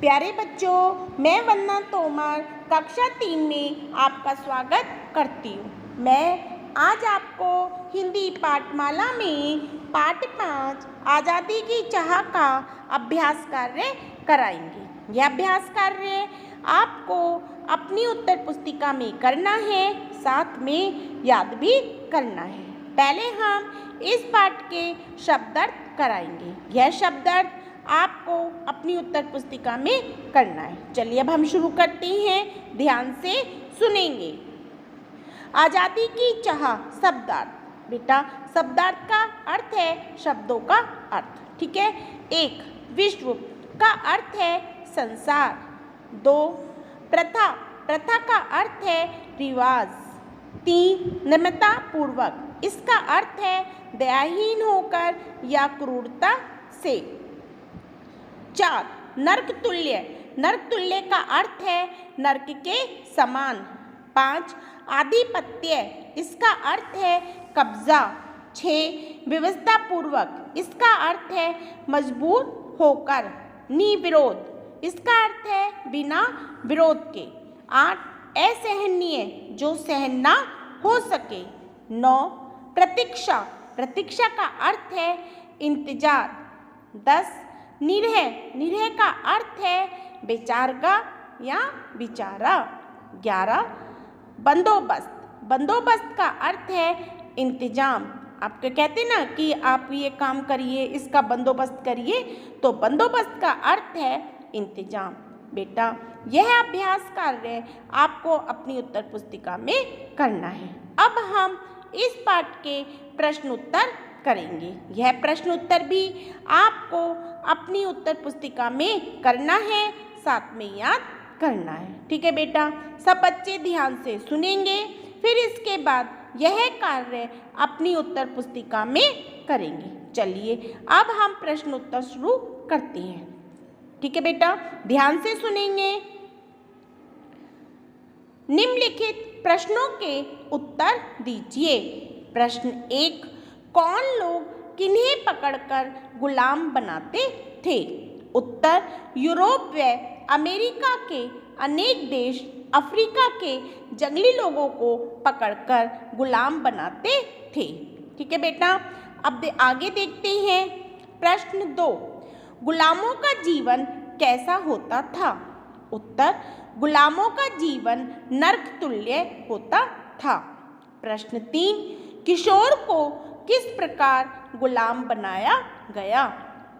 प्यारे बच्चों, मैं वंदना तोमर कक्षा 3 में आपका स्वागत करती हूँ। मैं आज आपको हिंदी पाठमाला में पाठ 5 आज़ादी की चाह का अभ्यास कार्य कराएंगे। यह अभ्यास कार्य आपको अपनी उत्तर पुस्तिका में करना है, साथ में याद भी करना है। पहले हम इस पाठ के शब्दार्थ कराएंगे। यह शब्दार्थ आपको अपनी उत्तर पुस्तिका में करना है। चलिए अब हम शुरू करते हैं, ध्यान से सुनेंगे। आज़ादी की चाह शब्दार्थ। बेटा, शब्दार्थ का अर्थ है शब्दों का अर्थ, ठीक है। 1. विश्व का अर्थ है संसार। 2. प्रथा, प्रथा का अर्थ है रिवाज। 3. नम्रता पूर्वक, इसका अर्थ है दयाहीन होकर या क्रूरता से। 4. नर्क तुल्य, नर्क तुल्य का अर्थ है नर्क के समान। 5. आधिपत्य, इसका अर्थ है कब्जा। 6. व्यवस्था पूर्वक, इसका अर्थ है मजबूर होकर। निर्विरोध, इसका अर्थ है बिना विरोध के। 8. असहनीय, जो सहन ना हो सके। 9. प्रतीक्षा, प्रतीक्षा का अर्थ है इंतजार। 10. निरह, निरह का अर्थ है विचार का या विचारा। 11. बंदोबस्त, बंदोबस्त का अर्थ है इंतजाम। आपके कहते ना कि आप ये काम करिए, इसका बंदोबस्त करिए, तो बंदोबस्त का अर्थ है इंतजाम। बेटा, यह अभ्यास कार्य आपको अपनी उत्तर पुस्तिका में करना है। अब हम इस पाठ के प्रश्न उत्तर करेंगे। यह प्रश्न उत्तर भी आपको अपनी उत्तर पुस्तिका में करना है, साथ में याद करना है, ठीक है बेटा। सब बच्चे ध्यान से सुनेंगे, फिर इसके बाद यह कार्य अपनी उत्तर पुस्तिका में करेंगे। चलिए अब हम प्रश्न उत्तर शुरू करते हैं, ठीक है बेटा, ध्यान से सुनेंगे। निम्नलिखित प्रश्नों के उत्तर दीजिए। प्रश्न 1. कौन लोग किन्हें पकड़कर गुलाम बनाते थे? उत्तर: यूरोप व अमेरिका के अनेक देश अफ्रीका के जंगली लोगों को पकड़कर गुलाम बनाते थे, ठीक है बेटा। अब आगे देखते हैं। प्रश्न 2. गुलामों का जीवन कैसा होता था? उत्तर: गुलामों का जीवन नर्क तुल्य होता था। प्रश्न 3. किशोर को किस प्रकार गुलाम बनाया गया?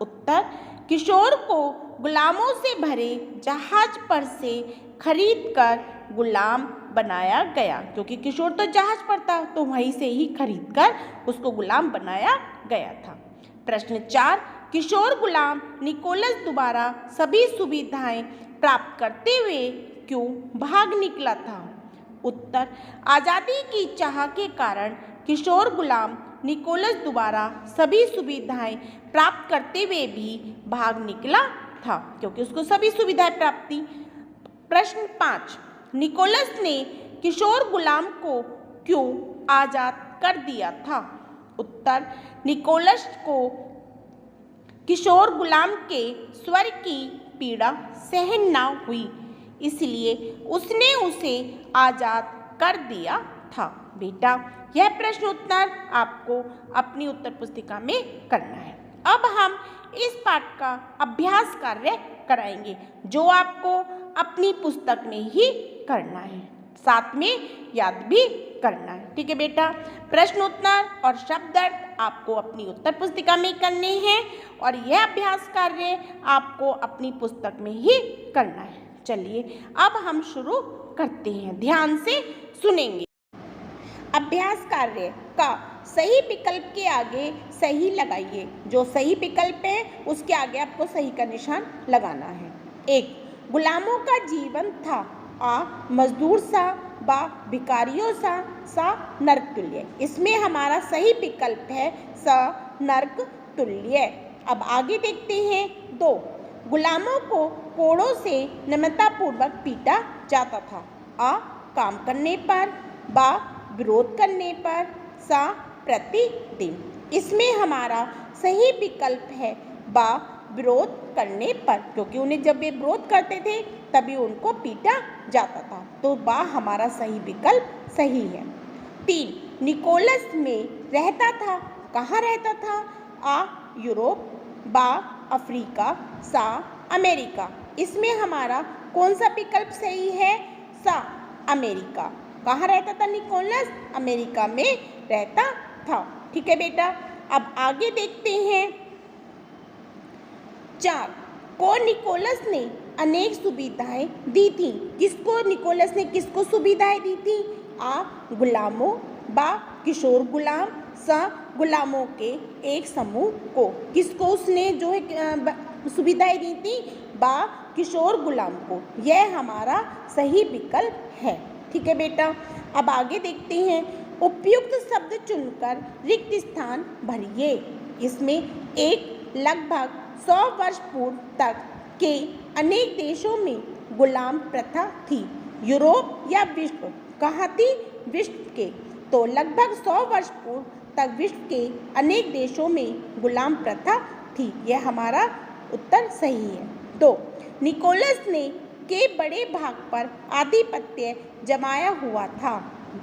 उत्तर: किशोर को गुलामों से भरे जहाज पर से खरीदकर गुलाम बनाया गया, क्योंकि किशोर तो जहाज पर था, तो वहीं से ही खरीदकर उसको गुलाम बनाया गया था। प्रश्न 4. किशोर गुलाम निकोलस द्वारा सभी सुविधाएं प्राप्त करते हुए क्यों भाग निकला था? उत्तर: आज़ादी की चाह के कारण किशोर गुलाम निकोलस द्वारा सभी सुविधाएं प्राप्त करते हुए भी भाग निकला था, क्योंकि उसको सभी सुविधाएं प्राप्त थी। प्रश्न 5. निकोलस ने किशोर गुलाम को क्यों आज़ाद कर दिया था? उत्तर: निकोलस को किशोर गुलाम के स्वर की पीड़ा सहन ना हुई, इसलिए उसने उसे आज़ाद कर दिया था। बेटा, यह प्रश्न उत्तर आपको अपनी उत्तर पुस्तिका में करना है। अब हम इस पाठ का अभ्यास कार्य कराएंगे, जो आपको अपनी पुस्तक में ही करना है, साथ में याद भी करना है, ठीक है बेटा। प्रश्न उत्तर और शब्दार्थ आपको अपनी उत्तर पुस्तिका में करने हैं, और यह अभ्यास कार्य आपको अपनी पुस्तक में ही करना है। चलिए अब हम शुरू करते हैं, ध्यान से सुनेंगे। अभ्यास कार्य का सही विकल्प के आगे सही लगाइए। जो सही विकल्प है उसके आगे आपको सही का निशान लगाना है। 1. गुलामों का जीवन था। आ. मजदूर सा। बा. भिखारियों सा नर्क तुल्य। इसमें हमारा सही विकल्प है स नर्क तुल्य। अब आगे देखते हैं। 2. गुलामों को कोड़ों से नम्रतापूर्वक पीटा जाता था। आ. काम करने पर। बा. विरोध करने पर। सा. प्रतिदिन। इसमें हमारा सही विकल्प है बा. विरोध करने पर, क्योंकि उन्हें जब वे विरोध करते थे तभी उनको पीटा जाता था। तो बा हमारा सही विकल्प सही है। 3, निकोलस में रहता था, कहाँ रहता था? आ, यूरोप, बा, अफ्रीका, सा, अमेरिका। इसमें हमारा कौन सा विकल्प सही है? सा, अमेरिका। कहाँ रहता था निकोलस? अमेरिका में रहता था। ठीक है बेटा, अब आगे देखते हैं। 4, को निकोलस ने अनेक सुविधाएं दी थी। किसको निकोलस ने किसको सुविधाएं दी थी? आ, गुलामों, बा, किशोर गुलाम, सा, गुलामों के एक समूह को। किसको उसने जो है सुविधाएं दी थी? बा, किशोर गुलाम को। यह हमारा सही विकल्प है। ठीक है बेटा, अब आगे देखते हैं। उपयुक्त शब्द चुनकर रिक्त स्थान भरिए। इसमें एक लगभग 100 वर्ष पूर्व तक के अनेक देशों में गुलाम प्रथा थी। यूरोप या विश्व? कहाँ थी? विश्व के। तो लगभग 100 वर्ष पूर्व तक विश्व के अनेक देशों में गुलाम प्रथा थी। यह हमारा उत्तर सही है। 2, निकोलस ने के बड़े भाग पर आधिपत्य जमाया हुआ था।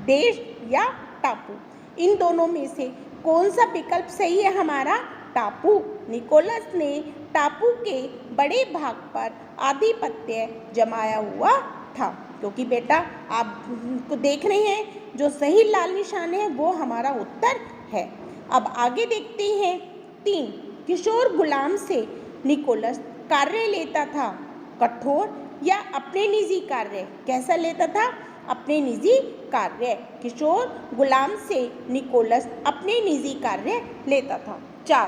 देश या टापू? इन दोनों में से कौन सा विकल्प सही है हमारा? टापू। निकोलस ने टापू के बड़े भाग पर आधिपत्य जमाया हुआ था। क्योंकि बेटा आप को देख रहे हैं जो सही लाल निशान है वो हमारा उत्तर है। अब आगे देखते हैं। 3, किशोर गुलाम से निकोलस कार्य लेता था। कठोर या अपने निजी कार्य? कैसा लेता था? अपने निजी कार्य। किशोर गुलाम से निकोलस अपने निजी कार्य लेता था। 4,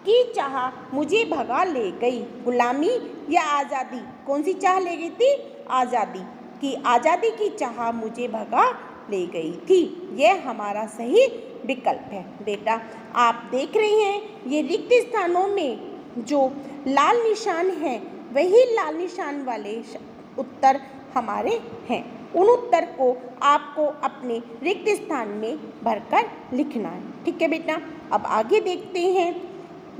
की चाह मुझे भगा ले गई। गुलामी या आज़ादी? कौन सी चाह ले गई थी? आज़ादी की। आज़ादी की चाह मुझे भगा ले गई थी। यह हमारा सही विकल्प है। बेटा आप देख रहे हैं ये रिक्त स्थानों में जो लाल निशान है वही लाल निशान वाले उत्तर हमारे हैं। उन उत्तर को आपको अपने रिक्त स्थान में भरकर लिखना है। ठीक है बेटा, अब आगे देखते हैं।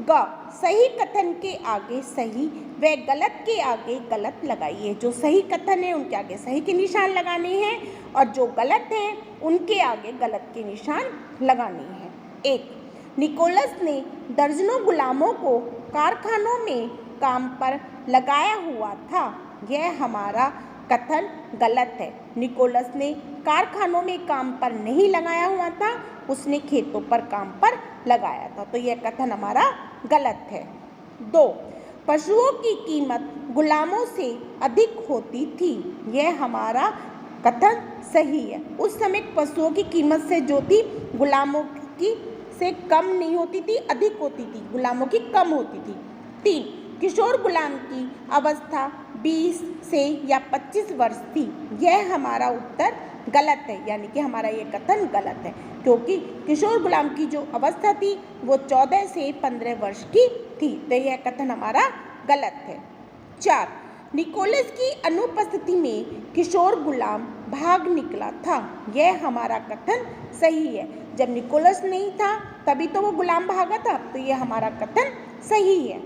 ग, सही कथन के आगे सही व गलत के आगे गलत लगाइए। जो सही कथन है उनके आगे सही के निशान लगाने हैं और जो गलत हैं उनके आगे गलत के निशान लगाने हैं। 1, निकोलस ने दर्जनों गुलामों को कारखानों में काम पर लगाया हुआ था। यह हमारा कथन गलत है। निकोलस ने कारखानों में काम पर नहीं लगाया हुआ था, उसने खेतों पर काम पर लगाया था। तो यह कथन हमारा गलत है। 2, पशुओं की कीमत गुलामों से अधिक होती थी। यह हमारा कथन सही है। उस समय पशुओं की कीमत से जो थी गुलामों की से कम नहीं होती थी, अधिक होती थी। गुलामों की कम होती थी। 3, किशोर गुलाम की अवस्था 20 से या 25 वर्ष थी। यह हमारा उत्तर गलत है, यानी कि हमारा ये कथन गलत है, क्योंकि किशोर गुलाम की जो अवस्था थी वो 14 से 15 वर्ष की थी। तो यह कथन हमारा गलत है। 4, निकोलस की अनुपस्थिति में किशोर गुलाम भाग निकला था। यह हमारा कथन सही है। जब निकोलस नहीं था तभी तो वो गुलाम भागा था, तो यह हमारा कथन सही है।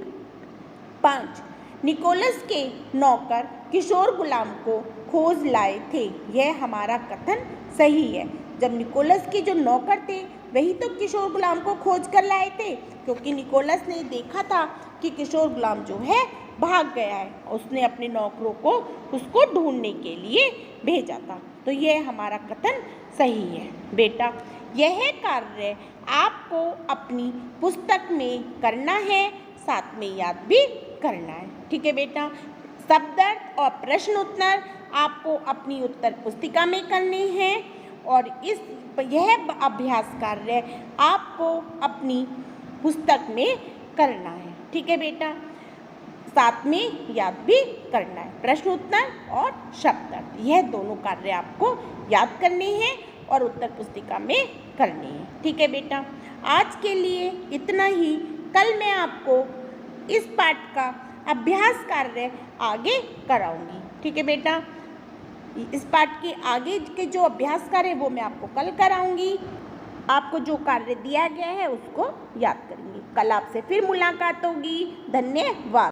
5, निकोलस के नौकर किशोर गुलाम को खोज लाए थे। यह हमारा कथन सही है। जब निकोलस के जो नौकर थे वही तो किशोर गुलाम को खोज कर लाए थे, क्योंकि निकोलस ने देखा था कि किशोर गुलाम जो है भाग गया है। उसने अपने नौकरों को उसको ढूंढने के लिए भेजा था। तो यह हमारा कथन सही है। बेटा यह कार्य आपको अपनी पुस्तक में करना है, साथ में याद भी करना है। ठीक है बेटा, शब्दार्थ और प्रश्न उत्तर आपको अपनी उत्तर पुस्तिका में करने हैं और यह अभ्यास कार्य आपको अपनी पुस्तक में करना है। ठीक है बेटा, साथ में याद भी करना है। प्रश्न उत्तर और शब्दार्थ यह दोनों कार्य आपको याद करने हैं और उत्तर पुस्तिका में करने हैं। ठीक है बेटा, आज के लिए इतना ही। कल मैं आपको इस पाठ का अभ्यास कार्य आगे कराऊंगी। ठीक है बेटा, इस पाठ के आगे के जो अभ्यास कार्य है वो मैं आपको कल कराऊंगी। आपको जो कार्य दिया गया है उसको याद करेंगे। कल आपसे फिर मुलाकात होगी। धन्यवाद।